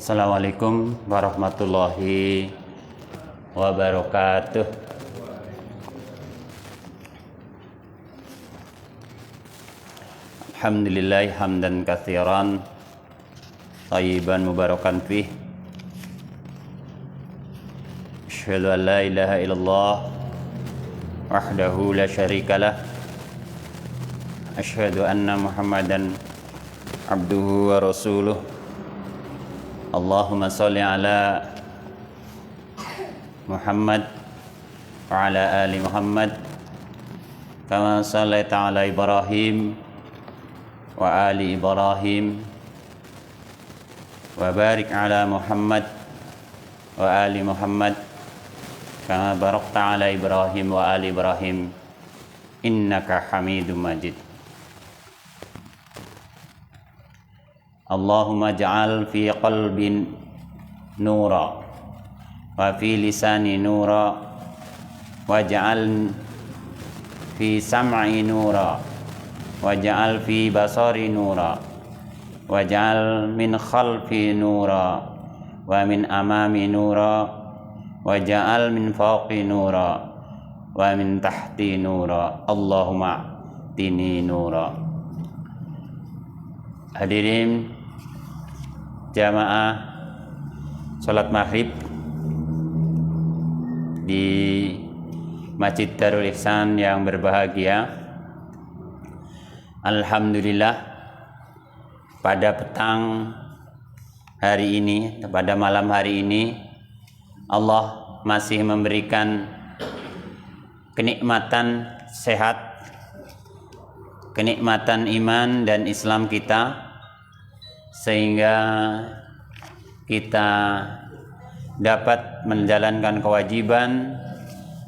Assalamualaikum warahmatullahi wabarakatuh. Alhamdulillah hamdan katsiran thayyiban mubarakan fih. Asyhadu an la ilaha illallah wahdahu la syarikalah. Asyhadu anna Muhammadan abduhu wa rasuluh. Allahumma salli ala Muhammad wa ala ali Muhammad kama sallaita ala Ibrahim wa ali Ibrahim wa barik ala Muhammad wa ali Muhammad kama barakta ala Ibrahim wa ali Ibrahim innaka Hamidum Majid. Allahumma ja'al fi qalbin nura wa fi lisani nura wa ja'al fi sam'i nura wa ja'al fi basari nura wa ja'al min khalfi nura wa min amami nura wa ja'al min fawqi nura wa min tahti nura. Allahumma tini nura. Hadirin jamaah salat maghrib di Masjid Darul Ihsan yang berbahagia. Alhamdulillah, pada petang hari ini, pada malam hari ini, Allah masih memberikan kenikmatan sehat, kenikmatan iman dan Islam kita, sehingga kita dapat menjalankan kewajiban,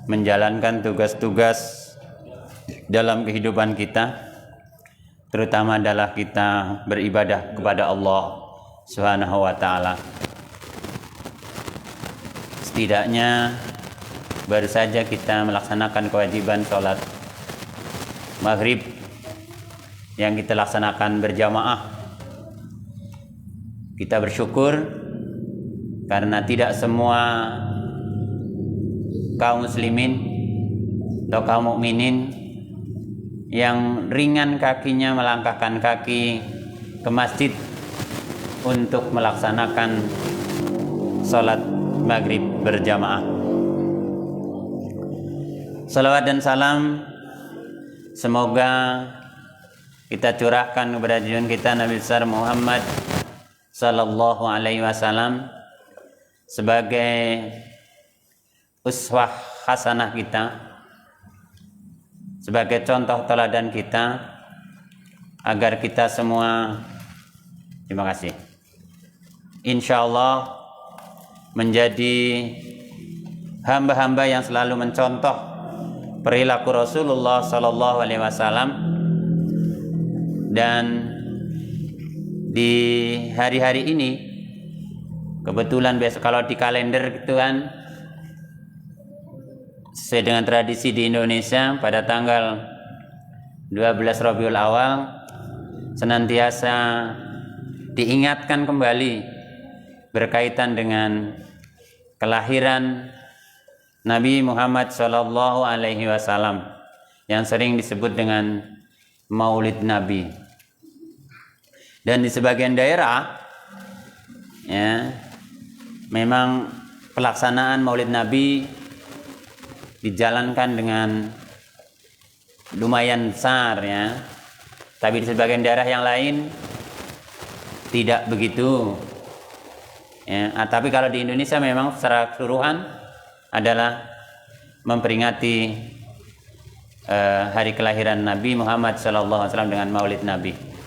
menjalankan tugas-tugas dalam kehidupan kita, terutama adalah kita beribadah kepada Allah Subhanahu wa ta'ala. Setidaknya baru saja kita melaksanakan kewajiban sholat maghrib yang kita laksanakan berjamaah. Kita bersyukur karena tidak semua kaum muslimin atau kaum mukminin yang ringan kakinya melangkahkan kaki ke masjid untuk melaksanakan sholat maghrib berjamaah. Salawat dan salam semoga kita curahkan kepada junjungan kita Nabi besar Muhammad sallallahu alaihi wasallam sebagai uswah hasanah kita, sebagai contoh teladan kita, agar kita semua, terima kasih, insyaallah menjadi hamba-hamba yang selalu mencontoh perilaku Rasulullah sallallahu alaihi wasallam. Dan di hari-hari ini, kebetulan besok kalau di kalender gitu kan, sesuai dengan tradisi di Indonesia, pada tanggal 12 Rabiul Awal senantiasa diingatkan kembali berkaitan dengan kelahiran Nabi Muhammad sallallahu alaihi wasallam yang sering disebut dengan Maulid Nabi. Dan di sebagian daerah ya, memang pelaksanaan Maulid Nabi dijalankan dengan lumayan besar ya. Tapi di sebagian daerah yang lain tidak begitu. Ya, tapi kalau di Indonesia memang secara keseluruhan adalah memperingati hari kelahiran Nabi Muhammad SAW dengan Maulid Nabi.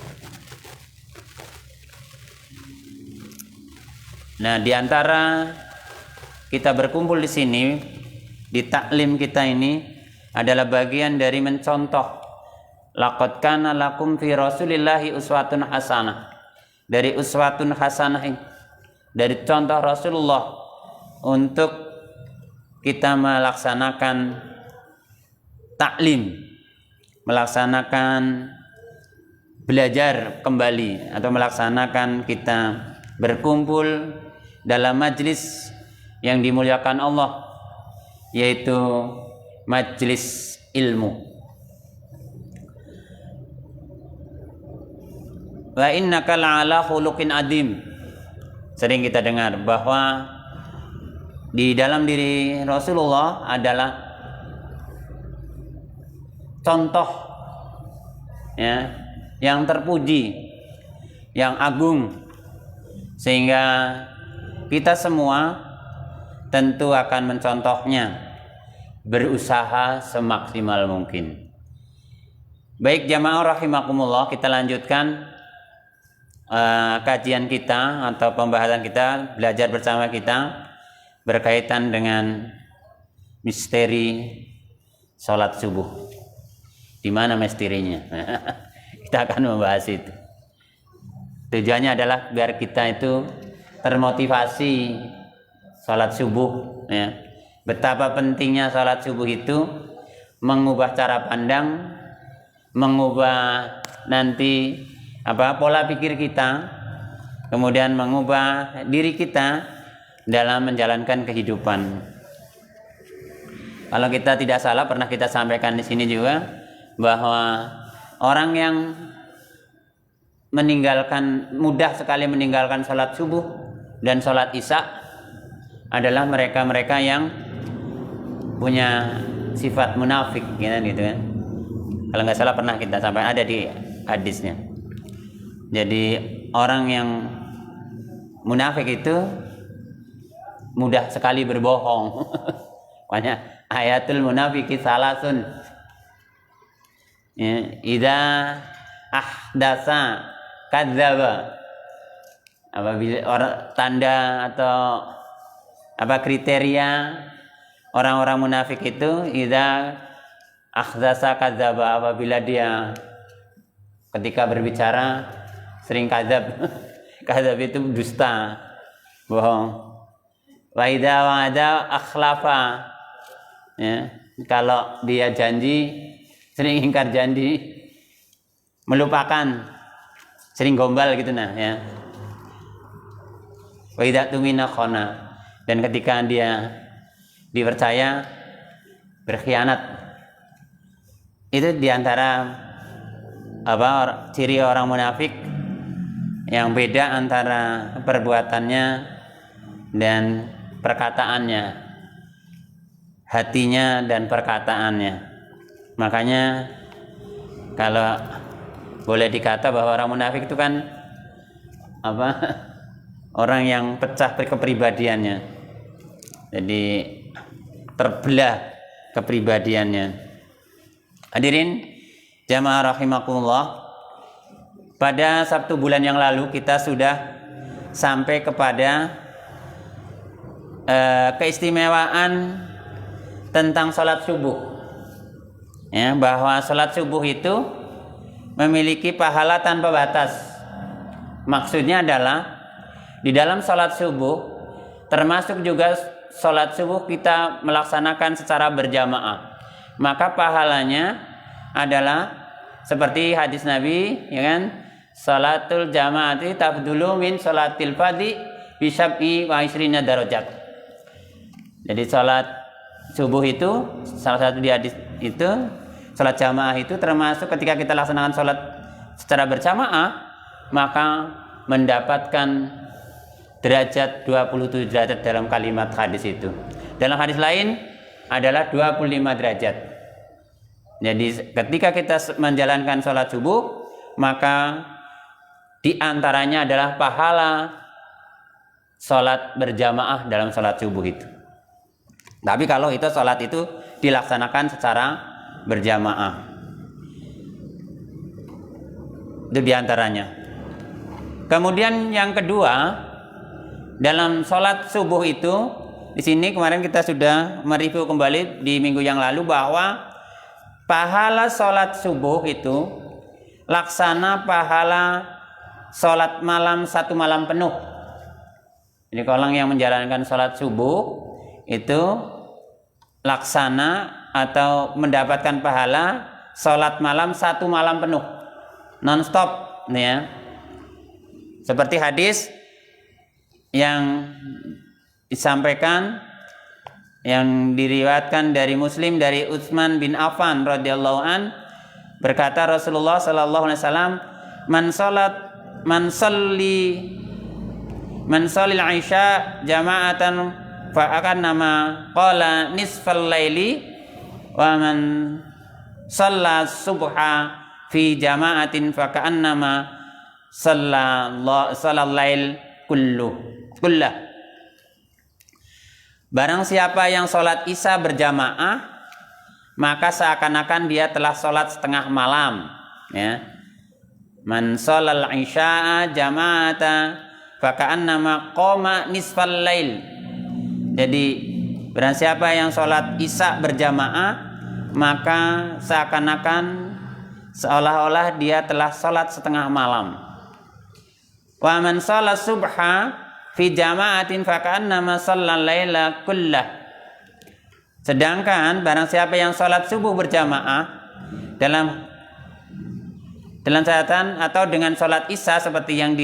Nah, di antara kita berkumpul di sini, di taklim kita ini adalah bagian dari mencontoh. Laqad kana lakum fi Rasulillahi uswatun hasanah. Dari uswatun hasanah, dari contoh Rasulullah untuk kita melaksanakan taklim, melaksanakan belajar kembali atau melaksanakan kita berkumpul dalam majlis yang dimuliakan Allah, yaitu majlis ilmu. Wa innaka la'ala khuluqin adim. Sering kita dengar bahwa di dalam diri Rasulullah adalah contoh ya, yang terpuji, yang agung, sehingga kita semua tentu akan mencontohnya, berusaha semaksimal mungkin. Baik jamaah rahimakumullah, kita lanjutkan kajian kita atau pembahasan kita, belajar bersama kita berkaitan dengan misteri sholat subuh. Di mana misterinya? Kita akan membahas itu. Tujuannya adalah biar kita itu termotivasi sholat subuh, ya. Betapa pentingnya sholat subuh itu mengubah cara pandang, mengubah nanti pola pikir kita, kemudian mengubah diri kita dalam menjalankan kehidupan. Kalau kita tidak salah, pernah kita sampaikan di sini juga bahwa orang yang mudah sekali meninggalkan sholat subuh dan sholat isya adalah mereka-mereka yang punya sifat munafik, gitu kan. Kalau nggak salah pernah kita sampaikan, ada di hadisnya. Jadi orang yang munafik itu mudah sekali berbohong. Makanya ayatul munafiki salasun. Ya, idza ahdasa kadzdzaba. Apabila tanda atau kriteria orang-orang munafik itu, idza ahdasa kadzdzaba, apabila dia ketika berbicara sering kadzab. Kadzab itu dusta, bohong. Wa idza wa'ada akhlafa. Ya, kalau dia janji sering ingkar janji, melupakan, sering gombal gitu ya. Wa idza tumina khana, dan ketika dia dipercaya berkhianat. Itu diantara ciri orang munafik, yang beda antara perbuatannya dan perkataannya, hatinya dan perkataannya. Makanya kalau boleh dikata bahwa orang munafik itu kan orang yang pecah kepribadiannya, jadi terbelah kepribadiannya. Hadirin jamaah rahimakumullah, pada Sabtu bulan yang lalu kita sudah sampai kepada keistimewaan tentang sholat subuh, ya, bahwa sholat subuh itu memiliki pahala tanpa batas. Maksudnya adalah di dalam sholat subuh, termasuk juga sholat subuh kita melaksanakan secara berjamaah, maka pahalanya adalah seperti hadis Nabi, ya kan? Salatul jamaati tafdulu min salatil fadhi bi sab'i wa isrina darajat. Jadi salat subuh itu salah satu di hadis itu, salat jamaah itu termasuk ketika kita laksanakan salat secara berjamaah, maka mendapatkan derajat 27 derajat dalam kalimat hadis itu. Dalam hadis lain adalah 25 derajat. Jadi ketika kita menjalankan salat subuh, maka di antaranya adalah pahala sholat berjamaah dalam sholat subuh itu. Tapi kalau itu sholat itu dilaksanakan secara berjamaah, itu di antaranya. Kemudian yang kedua, dalam sholat subuh itu, di sini kemarin kita sudah mereview kembali di minggu yang lalu bahwa pahala sholat subuh itu laksana pahala sholat malam satu malam penuh. Jadi kalau yang menjalankan sholat subuh itu laksana atau mendapatkan pahala sholat malam satu malam penuh, non-stop, ya. Seperti hadis yang disampaikan, yang diriwayatkan dari Muslim dari Utsman bin Affan radhiyallahu an, berkata Rasulullah sallallahu alaihi wasallam, man salli al-isya jama'atan fa akan nama qala nisfal laili wa man shalla subha fi jama'atin fa ka'annama shallal lail kullah. Barang siapa yang sholat isya berjamaah, maka seakan-akan dia telah sholat setengah malam, ya. Man sholal isya'a jama'ata fa ka'annama qama nisfal lail. Jadi barang siapa yang sholat isya berjamaah, maka seakan-akan seolah-olah dia telah sholat setengah malam. Wa man sholat subha fi jama'atin fa ka'annama shallal laila kullah. Sedangkan barang siapa yang sholat subuh berjamaah dalam syahatan atau dengan sholat isya seperti yang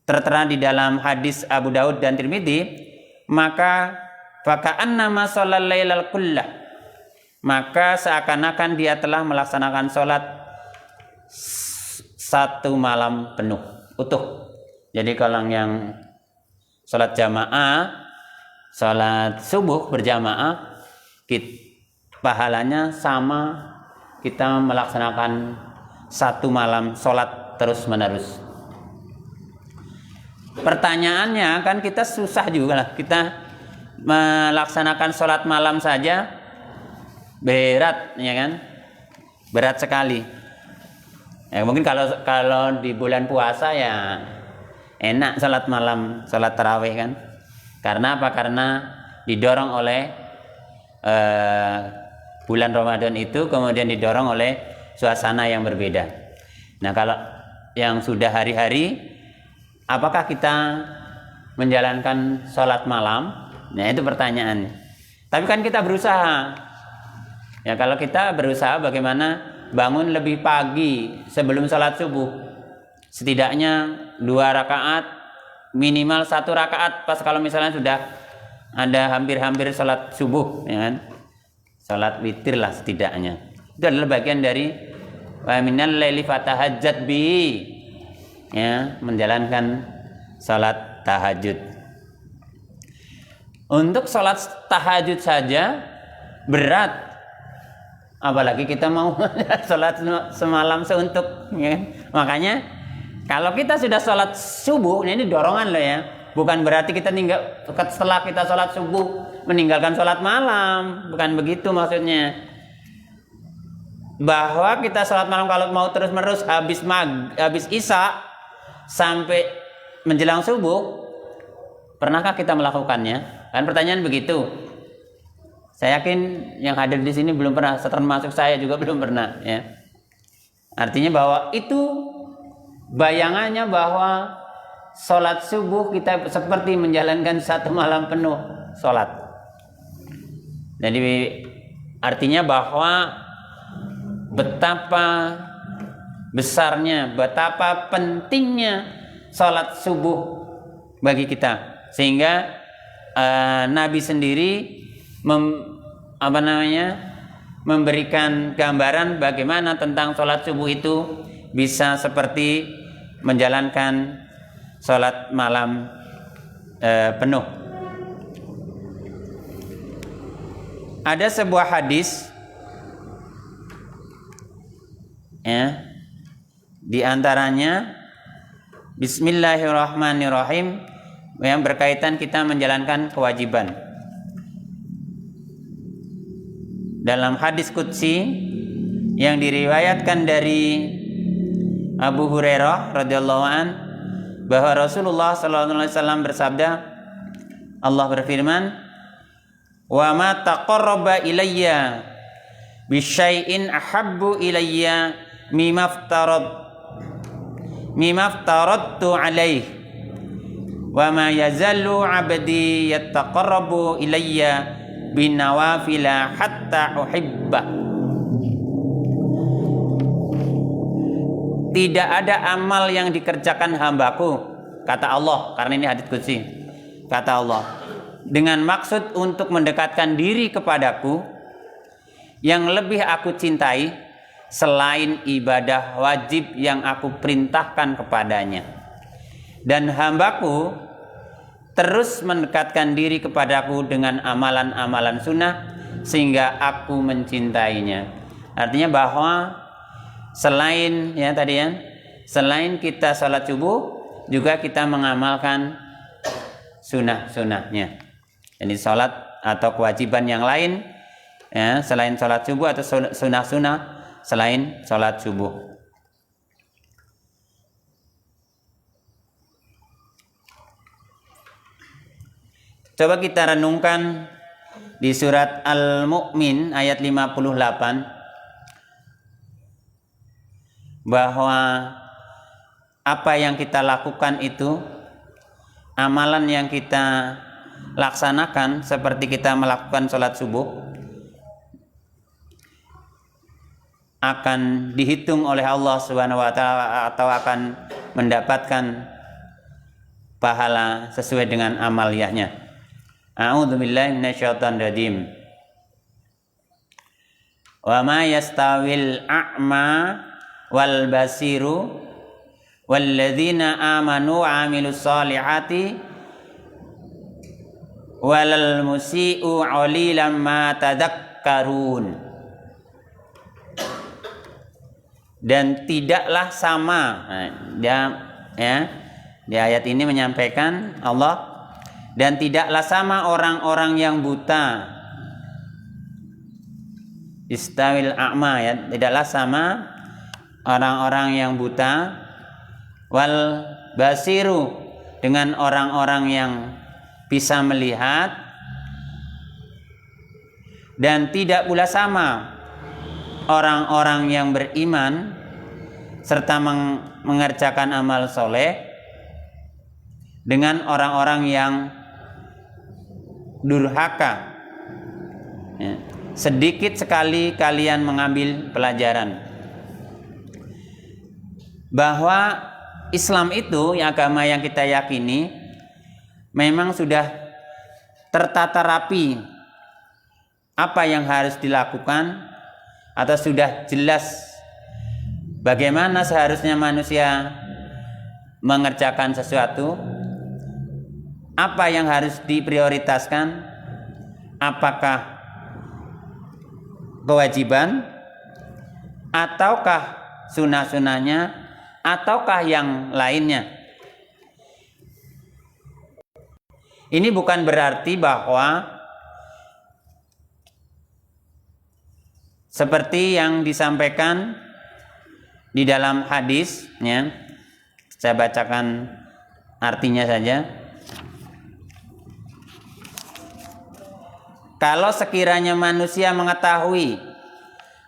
tertera di dalam hadis Abu Daud dan Tirmidzi, maka fa ka'annama shallal laila kullah, maka seakan-akan dia telah melaksanakan sholat satu malam penuh utuh. Jadi kalau yang sholat jamaah, sholat subuh berjamaah, pahalanya sama kita melaksanakan satu malam sholat terus menerus. Pertanyaannya kan kita susah juga lah, kita melaksanakan sholat malam saja berat, ya kan? Berat sekali. Ya, mungkin kalau di bulan puasa ya enak sholat malam, sholat tarawih kan. Karena apa? Karena didorong oleh bulan Ramadan itu, kemudian didorong oleh suasana yang berbeda. Nah, kalau yang sudah hari-hari, apakah kita menjalankan sholat malam? Nah, itu pertanyaannya. Tapi kan kita berusaha. Ya, kalau kita berusaha bagaimana bangun lebih pagi sebelum sholat subuh. Setidaknya 2 rakaat, minimal 1 rakaat pas kalau misalnya sudah ada hampir-hampir sholat subuh, ya kan? Sholat witir lah setidaknya. Itu adalah bagian dari wa minal laili fatahajjat bi, ya, menjalankan sholat tahajud. Untuk sholat tahajud saja berat, apalagi kita mau sholat semalam seuntuk, ya. Makanya kalau kita sudah sholat subuh, ini dorongan loh ya. Bukan berarti kita setelah kita sholat subuh meninggalkan sholat malam. Bukan begitu maksudnya. Bahwa kita sholat malam kalau mau terus-menerus habis isya sampai menjelang subuh, pernahkah kita melakukannya? Kan pertanyaan begitu. Saya yakin yang hadir di sini belum pernah, termasuk saya juga belum pernah, ya. Artinya bahwa itu bayangannya bahwa sholat subuh kita seperti menjalankan satu malam penuh sholat. Jadi artinya bahwa betapa besarnya, betapa pentingnya sholat subuh bagi kita, sehingga Nabi sendiri memberikan gambaran bagaimana tentang sholat subuh itu bisa seperti menjalankan sholat malam penuh. Ada sebuah hadis, ya, di antaranya Bismillahirrahmanirrahim, yang berkaitan kita menjalankan kewajiban. Dalam hadis qudsi yang diriwayatkan dari Abu Hurairah radhiyallahu an, bahwa Rasulullah sallallahu alaihi wasallam bersabda, Allah berfirman, "Wa ma taqarraba ilayya bi syai'in ahabbu ilayya mimma aftaradtu alaihi wa ma yazallu 'abdi yattaqarrabu ilayya bin nawafila hatta uhibba." Tidak ada amal yang dikerjakan hambaku kata Allah, karena ini hadits qudsi. Kata Allah, dengan maksud untuk mendekatkan diri kepadaku, yang lebih aku cintai selain ibadah wajib yang aku perintahkan kepadanya. Dan hambaku terus mendekatkan diri kepadaku dengan amalan-amalan sunnah sehingga aku mencintainya. Artinya bahwa selain selain kita sholat subuh, juga kita mengamalkan sunnah-sunnahnya. Jadi sholat atau kewajiban yang lain selain sholat subuh, atau sunnah-sunnah selain sholat subuh. Coba kita renungkan di surat Al-Mu'min ayat 58, bahwa apa yang kita lakukan itu, amalan yang kita laksanakan seperti kita melakukan sholat subuh, akan dihitung oleh Allah Subhanahu wa taala atau akan mendapatkan pahala sesuai dengan amaliyahnya. A'udzubillahi minasyaitonir rajim. Wa ma yastawil a'ma wal basiru walladzina amanu wa amilus solihati walal musii'u qalilan ma tadakkarun. Dan tidaklah sama, di ayat ini menyampaikan Allah, dan tidaklah sama orang-orang yang buta. Istawil a'ma, tidaklah sama orang-orang yang buta, wal basiru, dengan orang-orang yang bisa melihat, dan tidak pula sama orang-orang yang beriman serta mengerjakan amal soleh dengan orang-orang yang durhaka. Sedikit sekali kalian mengambil pelajaran bahwa Islam itu, agama yang kita yakini, memang sudah tertata rapi apa yang harus dilakukan, atau sudah jelas bagaimana seharusnya manusia mengerjakan sesuatu, apa yang harus diprioritaskan, apakah kewajiban, ataukah sunnah-sunnahnya, ataukah yang lainnya. Ini bukan berarti bahwa seperti yang disampaikan di dalam hadis, saya bacakan artinya saja. Kalau sekiranya manusia mengetahui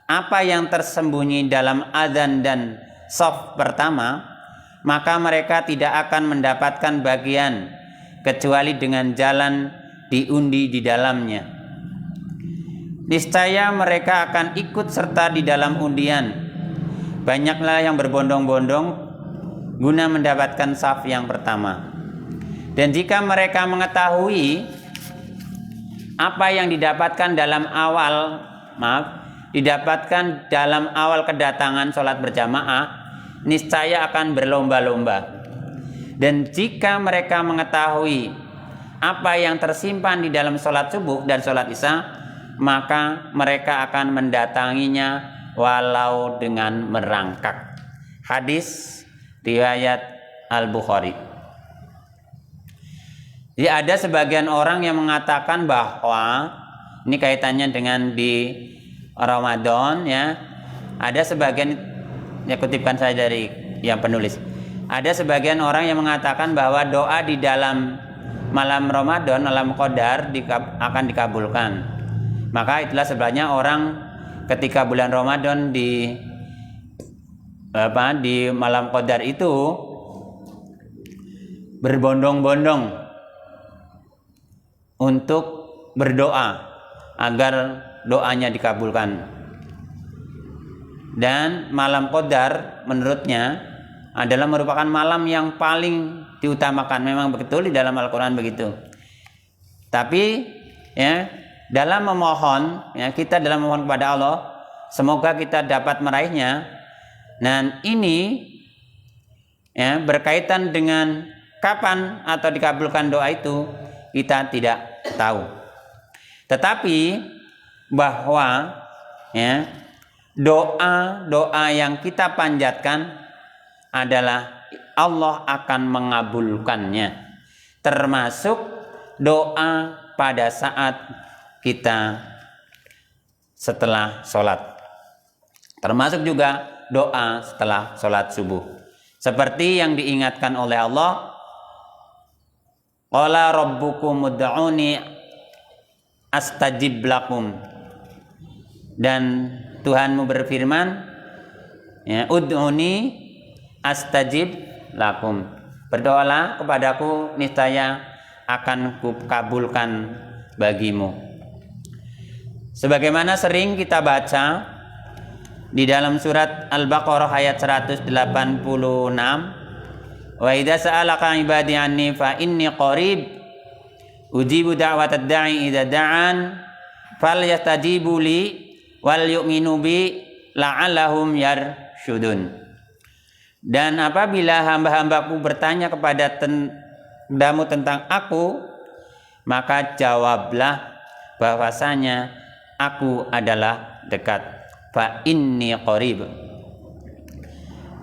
apa yang tersembunyi dalam adzan dan shaf pertama, maka mereka tidak akan mendapatkan bagian kecuali dengan jalan diundi di dalamnya. Niscaya mereka akan ikut serta di dalam undian. Banyaklah yang berbondong-bondong guna mendapatkan shaf yang pertama. Dan jika mereka mengetahui apa yang didapatkan dalam awal kedatangan sholat berjamaah, niscaya akan berlomba-lomba. Dan jika mereka mengetahui apa yang tersimpan di dalam sholat subuh dan sholat isya, maka mereka akan mendatanginya walau dengan merangkak. Hadis riwayat Al-Bukhari. Jadi ada sebagian orang yang mengatakan bahwa ini kaitannya dengan di Ramadan, Ada sebagian, kutipkan saya dari yang penulis. Ada sebagian orang yang mengatakan bahwa doa di dalam malam Ramadan, malam Qadar akan dikabulkan. Maka itulah sebabnya orang ketika bulan Ramadan di malam Qadar itu berbondong-bondong untuk berdoa agar doanya dikabulkan. Dan malam Qadar menurutnya adalah merupakan malam yang paling diutamakan. Memang betul di dalam Al-Quran begitu. Tapi ya, dalam memohon, ya, kita dalam memohon kepada Allah, semoga kita dapat meraihnya. Dan ini ya, berkaitan dengan kapan atau dikabulkan doa itu kita tidak tahu. Tetapi bahwa ya, doa yang kita panjatkan adalah Allah akan mengabulkannya, termasuk doa pada saat kita setelah sholat, termasuk juga doa setelah sholat subuh, seperti yang diingatkan oleh Allah, qala rabbukum ud'uni astajib lakum, dan Tuhanmu berfirman, ya, ud'uni astajib lakum, berdoalah kepadaku niscaya akan kukabulkan bagimu. Sebagaimana sering kita baca di dalam surat Al-Baqarah ayat 186, wa idza sa'alaka ibadi anni fa inni qarib ujibu da'watad da'i idza da'an falyastajibu li wal yu'minu bi la'allahum yarsyudun. Dan apabila hamba-hambaku bertanya kepadamu tentang aku, maka jawablah bahwasanya aku adalah dekat, fa inni qarib,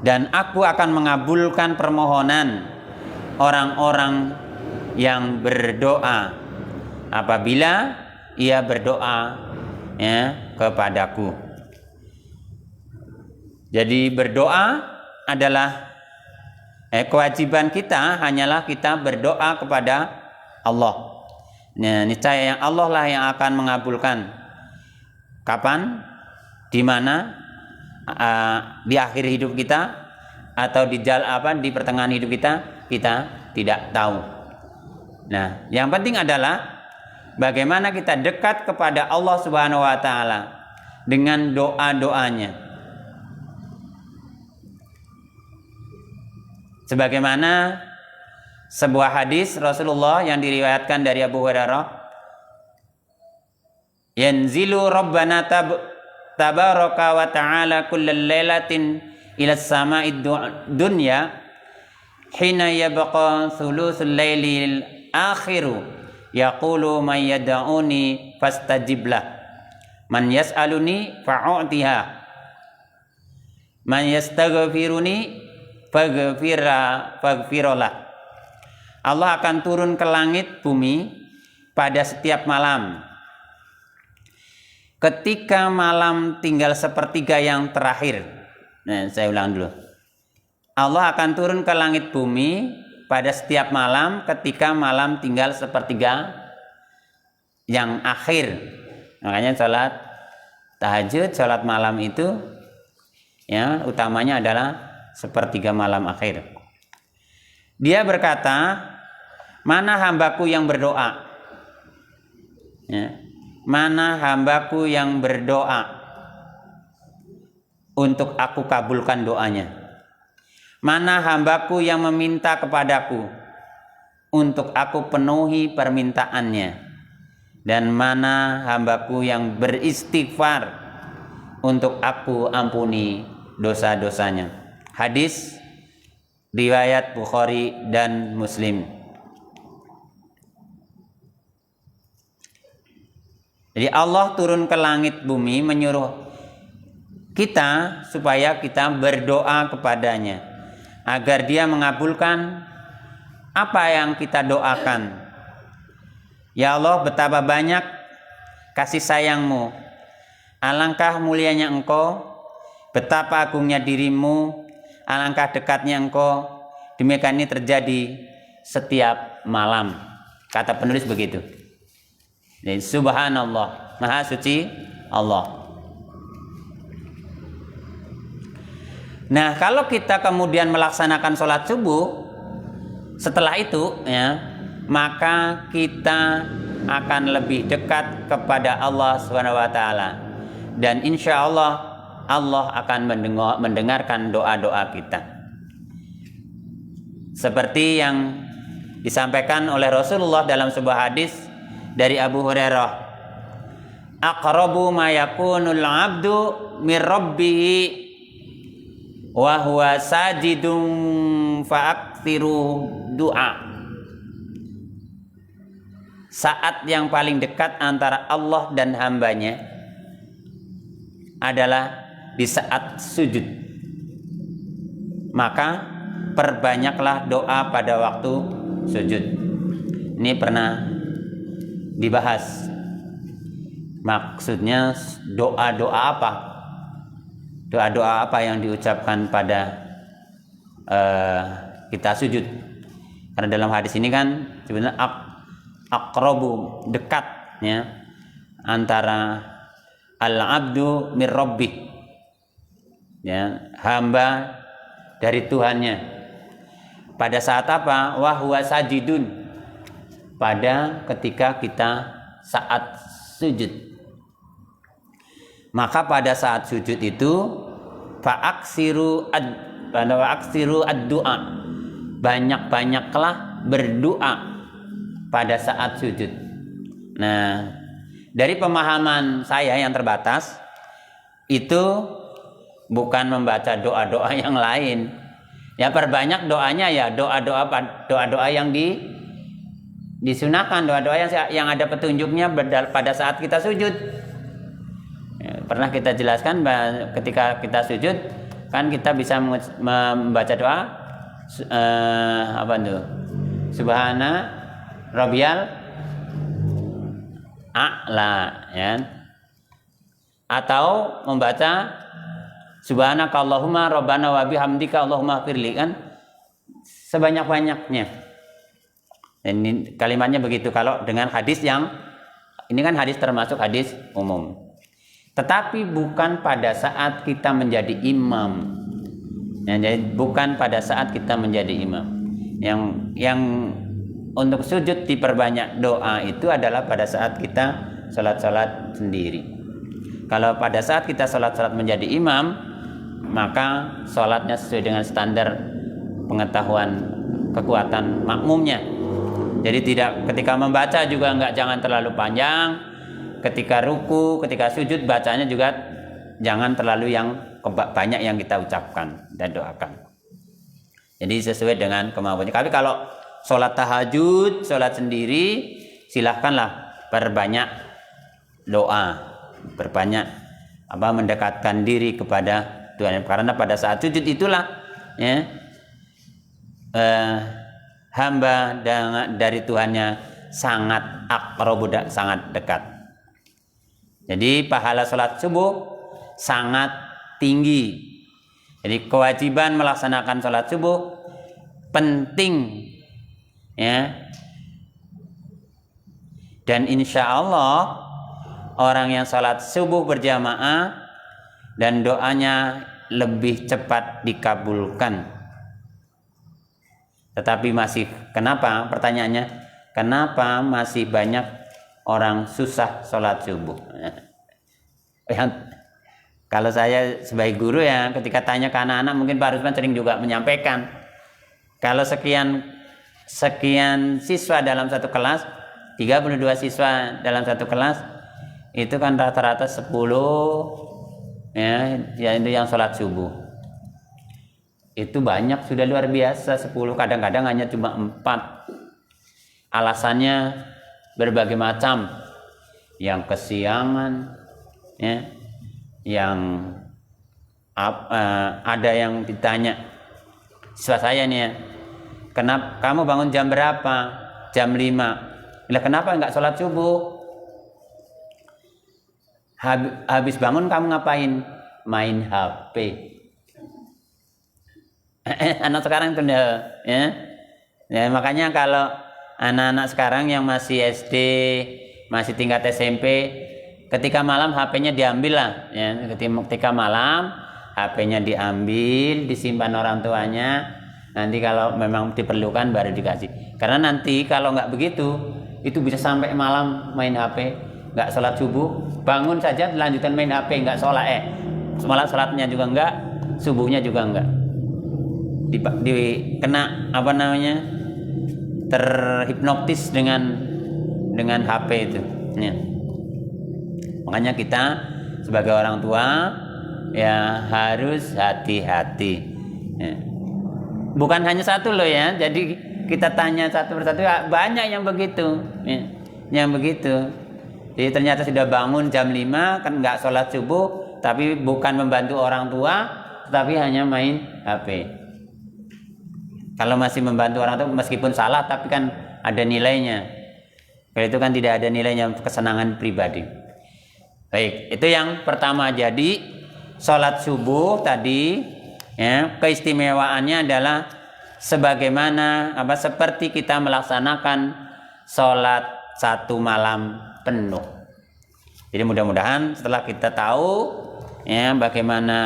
dan aku akan mengabulkan permohonan orang-orang yang berdoa apabila ia berdoa ya kepadaku. Jadi berdoa adalah kewajiban kita, hanyalah kita berdoa kepada Allah. Nah, niscaya Allah lah yang akan mengabulkan. Kapan, di mana, di akhir hidup kita atau di pertengahan hidup kita tidak tahu. Nah, yang penting adalah bagaimana kita dekat kepada Allah Subhanahu wa taala dengan doa-doanya. Sebagaimana sebuah hadis Rasulullah yang diriwayatkan dari Abu Hurairah, yanzilu rabbana tabaraka wa ta'ala kullal lailatin ila sama'id dunya hina yabqa thuluthul lailil akhiru yaqulu man yad'uni fastajib lah, man yas'aluni fa'u'tiha, man yastaghfiruni faghfirullah. Allah akan turun ke langit bumi pada setiap malam. Ketika malam tinggal sepertiga yang terakhir. Nah, saya ulang dulu. Allah akan turun ke langit bumi pada setiap malam ketika malam tinggal sepertiga yang akhir. Makanya sholat tahajud, sholat malam itu ya utamanya adalah sepertiga malam akhir. Dia berkata, mana hambaku yang berdoa? Ya. Mana hambaku yang berdoa untuk aku kabulkan doanya? Mana hambaku yang meminta kepadaku untuk aku penuhi permintaannya? Dan mana hambaku yang beristighfar untuk aku ampuni dosa-dosanya? Hadis riwayat Bukhari dan Muslim. Jadi Allah turun ke langit bumi menyuruh kita supaya kita berdoa kepadanya agar dia mengabulkan apa yang kita doakan. Ya Allah, betapa banyak kasih sayang-Mu, alangkah mulianya Engkau, betapa agungnya dirimu, alangkah dekatnya Engkau. Demikian ini terjadi setiap malam. Kata penulis begitu. Jadi, subhanallah, maha suci Allah. Nah, kalau kita kemudian melaksanakan sholat subuh, setelah itu ya, maka kita akan lebih dekat kepada Allah SWT, dan insya Allah Allah akan mendengarkan doa-doa kita. Seperti yang disampaikan oleh Rasulullah dalam sebuah hadis dari Abu Hurairah, aqrabu ma yakunul 'abdu mir rabbih wa huwa sajidun fa'aktsiru du'a. Saat yang paling dekat antara Allah dan hambanya adalah di saat sujud. Maka perbanyaklah doa pada waktu sujud. Ini pernah dibahas. Maksudnya doa-doa apa? Doa-doa apa yang diucapkan pada kita sujud? Karena dalam hadis ini kan sebenarnya aqrabu, dekatnya antara al-abdu mir rabbih, ya, hamba dari Tuhannya. Pada saat apa? Wa huwa sajidun, pada ketika kita saat sujud. Maka pada saat sujud itu fa'aksiru ad-du'a, banyak-banyaklah berdoa pada saat sujud. Nah, dari pemahaman saya yang terbatas, itu bukan membaca doa-doa yang lain. Ya, perbanyak doanya, ya doa-doa yang disunahkan, doa-doa yang ada petunjuknya pada saat kita sujud. Ya, pernah kita jelaskan ketika kita sujud kan kita bisa membaca doa apa itu? Subhana Rabbiyal a'la, ya. Atau membaca Subhanakallahumma rabbana wa bihamdika Allahumma firli, kan sebanyak-banyaknya. Dan ini kalimatnya begitu kalau dengan hadis yang ini kan hadis termasuk hadis umum. Tetapi bukan pada saat kita menjadi imam. Ya, jadi bukan pada saat kita menjadi imam. Yang untuk sujud diperbanyak doa itu adalah pada saat kita sholat sendiri. Kalau pada saat kita sholat menjadi imam, maka sholatnya sesuai dengan standar pengetahuan kekuatan makmumnya. Jadi tidak, ketika membaca juga jangan terlalu panjang. Ketika ruku, ketika sujud bacanya juga jangan terlalu banyak yang kita ucapkan dan doakan. Jadi sesuai dengan kemampuannya. Tapi kalau sholat tahajud, sholat sendiri, silahkanlah perbanyak doa, perbanyak mendekatkan diri kepada Tuhan. Karena pada saat sujud itulah, ya, hamba dari Tuhannya sangat aqrabu, sangat dekat. Jadi pahala sholat subuh sangat tinggi. Jadi kewajiban melaksanakan sholat subuh penting, ya. Dan insya Allah orang yang sholat subuh berjamaah dan doanya lebih cepat dikabulkan. Tetapi masih, kenapa? Pertanyaannya, kenapa masih banyak orang susah sholat subuh? Kalau saya sebagai guru, ya, ketika tanya ke anak-anak, mungkin Pak Rusman sering juga menyampaikan, kalau sekian siswa dalam satu kelas, 32 siswa dalam satu kelas, itu kan rata-rata 10, ya itu yang sholat subuh. Itu banyak, sudah luar biasa. 10, kadang-kadang hanya cuma 4. Alasannya berbagai macam. Yang kesiangan, ya, yang ada yang ditanya, siswa saya nih, ya, kenapa kamu bangun jam berapa? Jam 5. Lah kenapa enggak sholat subuh? Habis bangun kamu ngapain? Main HP. Anak sekarang tuh, ya. Ya, makanya kalau anak-anak sekarang yang masih SD, masih tingkat SMP, ketika malam HP-nya diambil lah, ya. Ketika malam HP-nya diambil, disimpan orang tuanya. Nanti kalau memang diperlukan baru dikasih. Karena nanti kalau nggak begitu, itu bisa sampai malam main HP, nggak sholat subuh, bangun saja lanjutan main HP, nggak sholat, sholatnya juga nggak, subuhnya juga nggak. kena apa namanya, terhipnotis dengan HP itu. Ya. Makanya kita sebagai orang tua ya harus hati-hati. Ya. Bukan hanya satu loh ya. Jadi kita tanya satu persatu, banyak yang begitu. Ya. Yang begitu. Jadi ternyata sudah bangun jam 5 kan nggak sholat subuh, tapi bukan membantu orang tua, tetapi hanya main HP. Kalau masih membantu orang tua meskipun salah, tapi kan ada nilainya. Kalau itu kan tidak ada nilainya, kesenangan pribadi. Baik, itu yang pertama. Jadi sholat subuh tadi ya, keistimewaannya adalah sebagaimana seperti kita melaksanakan sholat satu malam penuh. Jadi mudah-mudahan setelah kita tahu ya bagaimana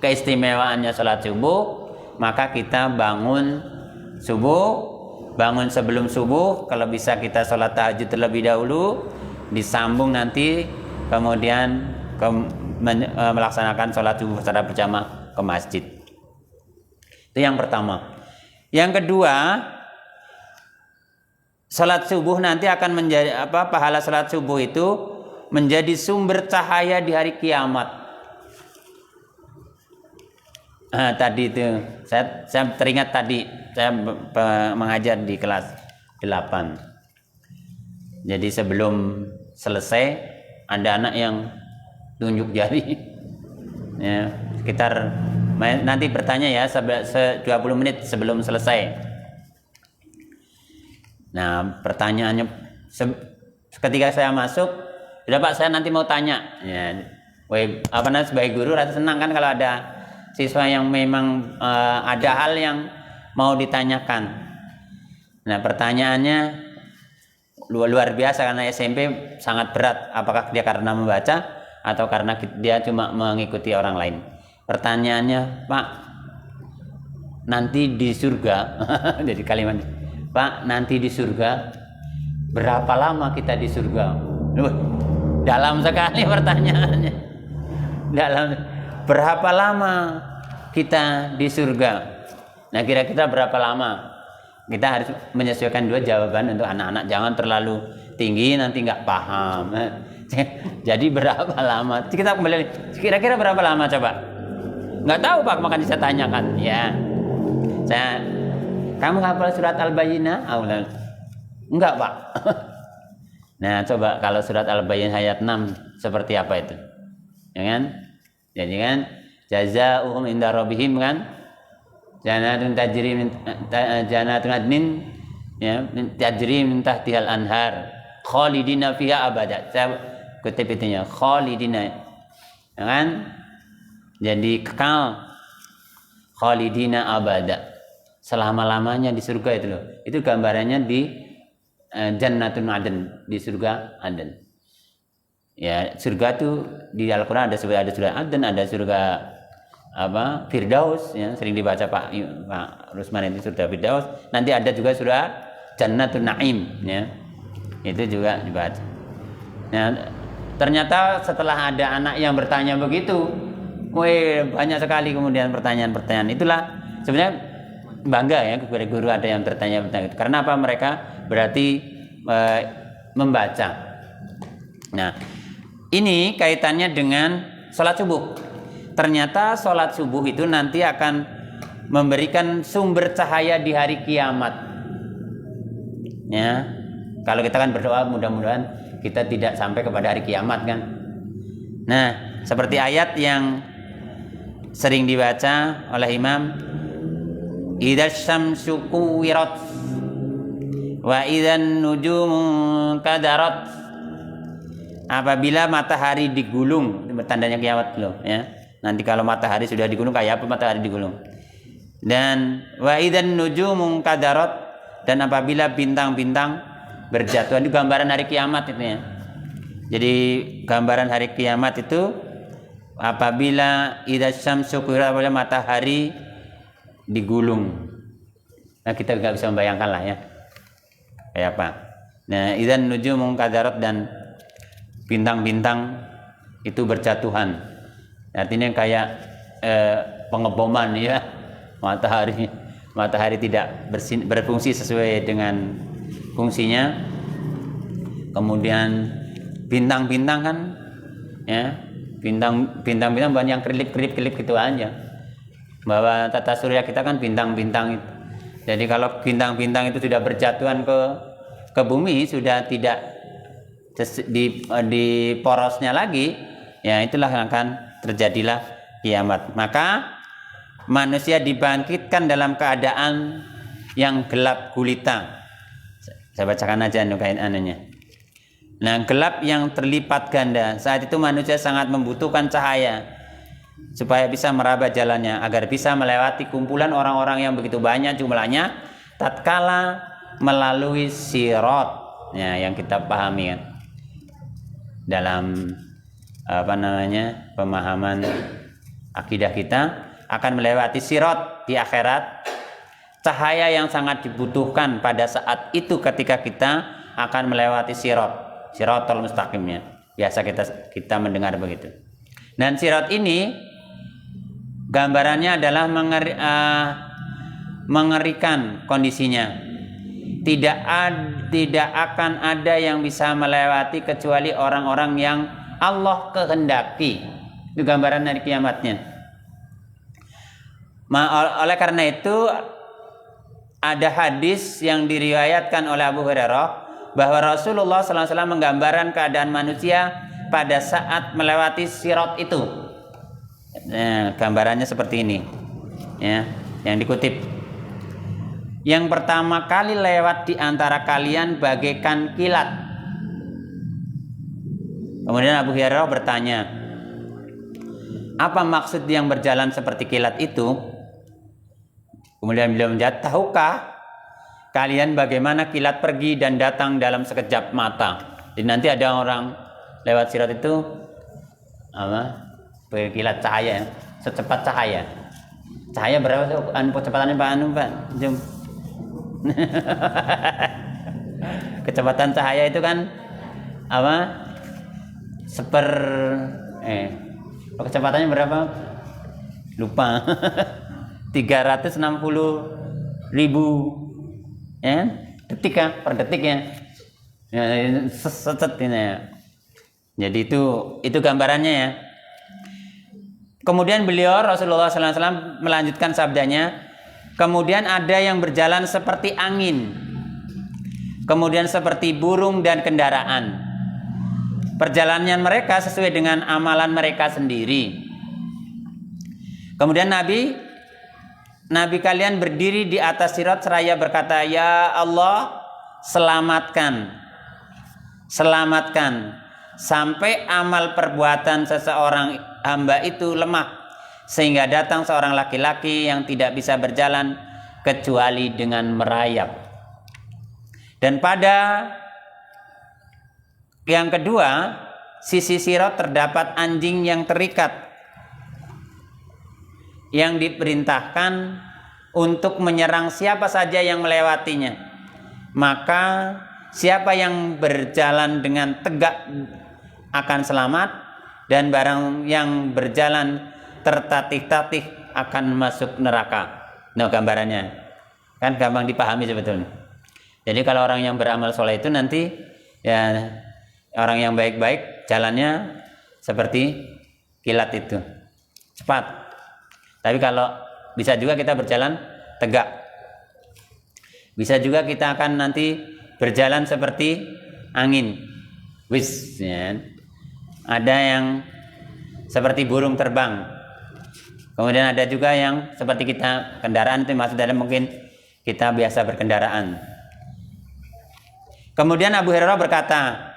keistimewaannya sholat subuh, maka kita bangun subuh, bangun sebelum subuh, kalau bisa kita sholat tahajud terlebih dahulu, disambung nanti kemudian melaksanakan sholat subuh secara berjamaah ke masjid. Itu yang pertama. Yang kedua, sholat subuh nanti akan menjadi pahala sholat subuh itu menjadi sumber cahaya di hari kiamat. Tadi itu saya teringat tadi saya mengajar di kelas 8. Jadi sebelum selesai ada anak yang tunjuk jari ya, sekitar nanti bertanya ya 20 menit sebelum selesai. Nah pertanyaannya ketika saya masuk, udah Pak saya nanti mau tanya ya, sebagai guru rasa senang kan kalau ada siswa yang memang ada hal yang mau ditanyakan. Nah pertanyaannya luar biasa karena SMP sangat berat. Apakah dia karena membaca atau karena dia cuma mengikuti orang lain? Pertanyaannya, Pak, nanti di surga, jadi kalimat, Pak, nanti di surga berapa lama kita di surga? Dalam sekali pertanyaannya. Dalam. Berapa lama kita di surga? Nah kira-kira berapa lama? Kita harus menyesuaikan dua jawaban untuk anak-anak. Jangan terlalu tinggi nanti nggak paham. Jadi berapa lama? Kita kembali. Kira-kira berapa lama coba? Nggak tahu Pak, makanya saya tanyakan. Ya, kamu hafal surat Al-Bayyinah? Enggak Pak. Nah coba kalau surat Al-Bayyinah ayat 6 seperti apa itu? Ya kan? Jadi kan jazaa'uhum inda rabbihim kan jannatun tajri min jannatun adnin ya tajri min tahtihal anhar khalidina fiha abada. Saya kutip itunya khalidina ya kan, jadi kekal khalidina abada, selama-lamanya di surga itu loh. Itu gambarannya di jannatun adn, di surga Aden. Ya, surga itu di Al-Qur'an ada surga Aden, ada surga Firdaus ya, sering dibaca Pak Rusman itu surga Firdaus. Nanti ada juga surga Jannatun Naim ya. Itu juga dibaca. Nah, ternyata setelah ada anak yang bertanya begitu, banyak sekali kemudian pertanyaan-pertanyaan. Itulah sebenarnya bangga ya kepada guru ada yang bertanya itu. Karena apa? Mereka berarti membaca. Nah, ini kaitannya dengan sholat subuh. Ternyata sholat subuh itu nanti akan memberikan sumber cahaya di hari kiamat. Ya, kalau kita kan berdoa mudah-mudahan kita tidak sampai kepada hari kiamat kan. Nah, seperti ayat yang sering dibaca oleh imam, idza syamsu kuwirat wa idzan nujumu kadarat. Apabila matahari digulung, itu tandanya kiamat loh ya. Nanti kalau matahari sudah digulung kayak apa matahari digulung. Dan wa idzan nujumu kadarat, dan apabila bintang-bintang berjatuhan, itu gambaran hari kiamat itu ya. Jadi gambaran hari kiamat itu apabila idza syamsu kuwirat, apabila matahari digulung. Nah kita nggak bisa membayangkan lah ya kayak apa. Nah idzan nujumu kadarat, dan bintang-bintang itu berjatuhan. Artinya kayak pengeboman ya, matahari tidak berfungsi sesuai dengan fungsinya. Kemudian bintang-bintang kan, ya, bintang-bintang banyak yang kelip gitu aja. Bahwa tata surya kita kan bintang-bintang itu. Jadi kalau bintang-bintang itu sudah berjatuhan ke bumi, sudah tidak di porosnya lagi, ya itulah akan terjadilah kiamat. Maka manusia dibangkitkan dalam keadaan yang gelap gulita. Saya bacakan aja anunya. Nah, gelap yang terlipat ganda. Saat itu manusia sangat membutuhkan cahaya supaya bisa meraba jalannya, agar bisa melewati kumpulan orang-orang yang begitu banyak jumlahnya tatkala melalui sirat, ya, yang kita pahami kan dalam pemahaman akidah kita, akan melewati sirat di akhirat. Cahaya yang sangat dibutuhkan pada saat itu ketika kita akan melewati siratal mustaqimnya. Biasa kita mendengar begitu. Dan sirat ini gambarannya adalah mengerikan kondisinya. Tidak akan ada yang bisa melewati kecuali orang-orang yang Allah kehendaki. Itu gambaran dari kiamatnya. Oleh karena itu ada hadis yang diriwayatkan oleh Abu Hurairah bahwa Rasulullah SAW menggambarkan keadaan manusia pada saat melewati sirat itu. Nah, gambarannya seperti ini, ya, yang dikutip. Yang pertama kali lewat di antara kalian bagaikan kilat. Kemudian Abu Hurairah bertanya, apa maksud yang berjalan seperti kilat itu? Kemudian beliau menjawab, tahukah kalian bagaimana kilat pergi dan datang dalam sekejap mata? Jadi nanti ada orang lewat sirat itu kilat cahaya, secepat cahaya. Cahaya berapa tuh? Kecepatannya Pak Jum. Kecepatan cahaya itu kan kecepatannya berapa? Lupa. 360.000 ya, detik ya, per detiknya. Ya, seset ini ya. Jadi itu gambarannya ya. Kemudian Rasulullah SAW melanjutkan sabdanya, kemudian ada yang berjalan seperti angin, kemudian seperti burung dan kendaraan. Perjalanan mereka sesuai dengan amalan mereka sendiri. Kemudian Nabi kalian berdiri di atas sirat seraya berkata, ya Allah, selamatkan sampai amal perbuatan seseorang hamba itu lemah, sehingga datang seorang laki-laki yang tidak bisa berjalan kecuali dengan merayap. Dan pada yang kedua, sisi sirat terdapat anjing yang terikat, yang diperintahkan untuk menyerang siapa saja yang melewatinya. Maka siapa yang berjalan dengan tegak akan selamat, dan barang yang berjalan tertatih-tatih akan masuk neraka. Nah, gambarannya kan gampang dipahami sebetulnya. Jadi kalau orang yang beramal soleh itu nanti, ya, orang yang baik-baik jalannya seperti kilat itu, cepat. Tapi kalau bisa juga kita berjalan tegak. Bisa juga kita akan nanti berjalan seperti angin. Wis, ya. Ada yang seperti burung terbang. Kemudian ada juga yang seperti kita kendaraan, itu maksud dalam mungkin kita biasa berkendaraan. Kemudian Abu Hurairah berkata,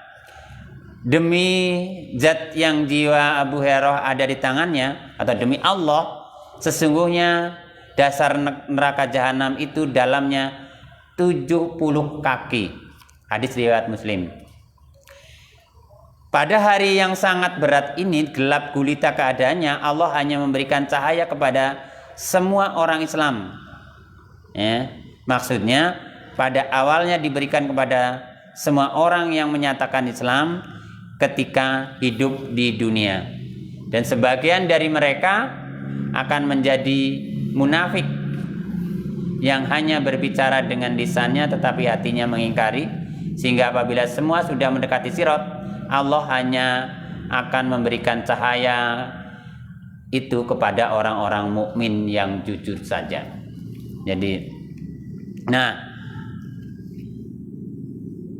demi zat yang jiwa Abu Hurairah ada di tangannya, atau demi Allah, sesungguhnya dasar neraka jahanam itu dalamnya 70 kaki. Hadis riwayat Muslim. Pada hari yang sangat berat ini, gelap gulita keadaannya, Allah hanya memberikan cahaya kepada semua orang Islam. Ya, maksudnya pada awalnya diberikan kepada semua orang yang menyatakan Islam ketika hidup di dunia. Dan sebagian dari mereka akan menjadi munafik yang hanya berbicara dengan lisannya tetapi hatinya mengingkari, sehingga apabila semua sudah mendekati Sirat, Allah hanya akan memberikan cahaya itu kepada orang-orang mukmin yang jujur saja. Jadi,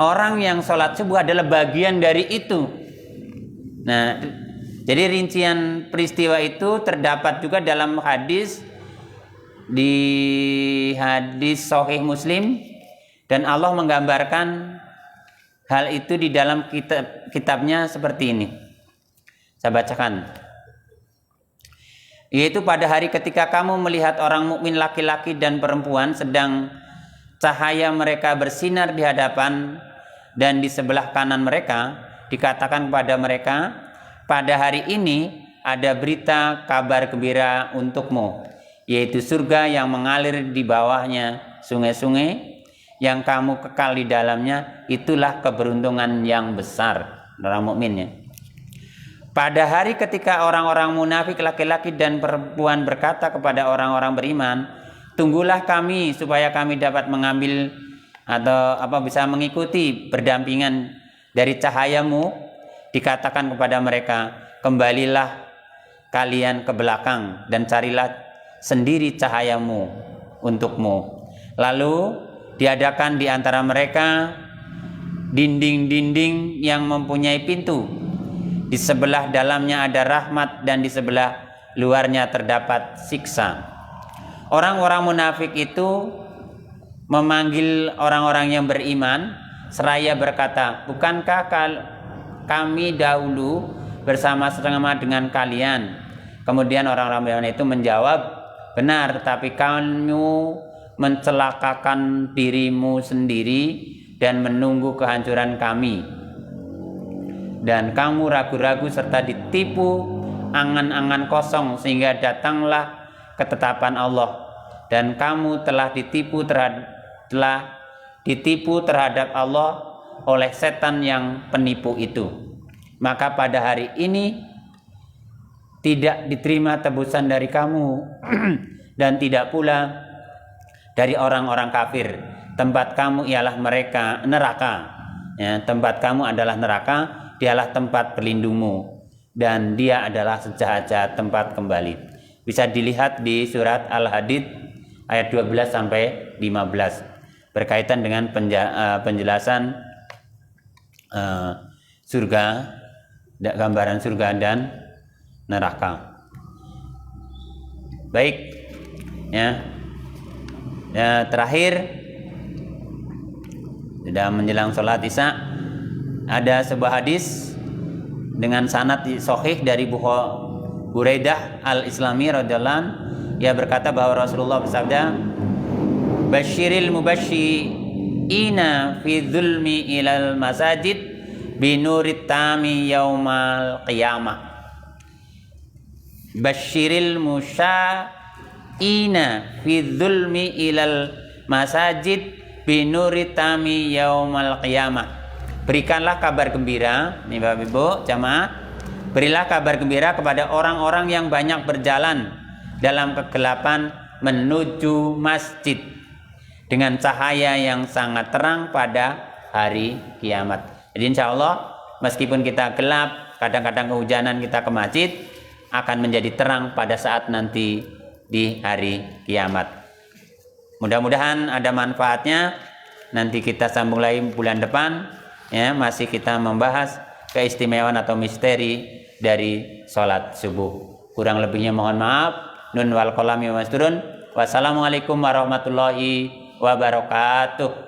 orang yang sholat subuh adalah bagian dari itu. Nah, jadi rincian peristiwa itu terdapat juga dalam hadis, di hadis Sahih Muslim, dan Allah menggambarkan hal itu di dalam kitabnya seperti ini. Saya bacakan. Yaitu pada hari ketika kamu melihat orang mukmin laki-laki dan perempuan sedang cahaya mereka bersinar di hadapan dan di sebelah kanan mereka, dikatakan kepada mereka, pada hari ini ada berita kabar gembira untukmu, yaitu surga yang mengalir di bawahnya sungai-sungai yang kamu kekal di dalamnya. Itulah keberuntungan yang besar orang mukminnya. Pada hari ketika orang-orang munafik laki-laki dan perempuan berkata kepada orang-orang beriman, tunggulah kami supaya kami dapat mengambil atau bisa mengikuti berdampingan dari cahayamu. Dikatakan kepada mereka, kembalilah kalian ke belakang dan carilah sendiri cahayamu untukmu. Lalu diadakan di antara mereka dinding-dinding yang mempunyai pintu. Di sebelah dalamnya ada rahmat dan di sebelah luarnya terdapat siksa. Orang-orang munafik itu memanggil orang-orang yang beriman seraya berkata, bukankah kami dahulu bersama-sama dengan kalian? Kemudian orang-orang beriman itu menjawab, benar, tetapi kamu mencelakakan dirimu sendiri dan menunggu kehancuran kami. Dan kamu ragu-ragu serta ditipu angan-angan kosong sehingga datanglah ketetapan Allah. Dan kamu telah ditipu terhadap Allah oleh setan yang penipu itu. Maka pada hari ini tidak diterima tebusan dari kamu dan tidak pula dari orang-orang kafir. Tempat kamu ialah neraka. Ya, tempat kamu adalah neraka, dialah tempat berlindungmu, dan dia adalah sejahat-jahat tempat kembali. Bisa dilihat di surat Al-Hadid ayat 12 sampai 15 berkaitan dengan penjelasan surga, gambaran surga dan neraka. Baik, ya. Terakhir, sudah menjelang sholat isya, ada sebuah hadis dengan sanad sahih dari Buraidah al-Islami radhiyallahu anhu. Ia berkata bahwa Rasulullah bersabda, Basyiril mubasyirina fi dzulmi ilal masajid binurit tami yaumal qiyamah. Basyiril musya'ina fi dzulmi ilal masajid binurit tami yaumal qiyamah. Berikanlah kabar gembira, nih Bapak Ibu jamaah, berilah kabar gembira kepada orang-orang yang banyak berjalan dalam kegelapan menuju masjid dengan cahaya yang sangat terang pada hari kiamat. Jadi insya Allah meskipun kita gelap, kadang-kadang kehujanan, kita ke masjid akan menjadi terang pada saat nanti di hari kiamat. Mudah-mudahan ada manfaatnya. Nanti kita sambung lagi bulan depan, ya, masih kita membahas keistimewaan atau misteri dari sholat subuh. Kurang lebihnya mohon maaf. Nun wal qalami wa masturun. Wassalamualaikum warahmatullahi wabarakatuh.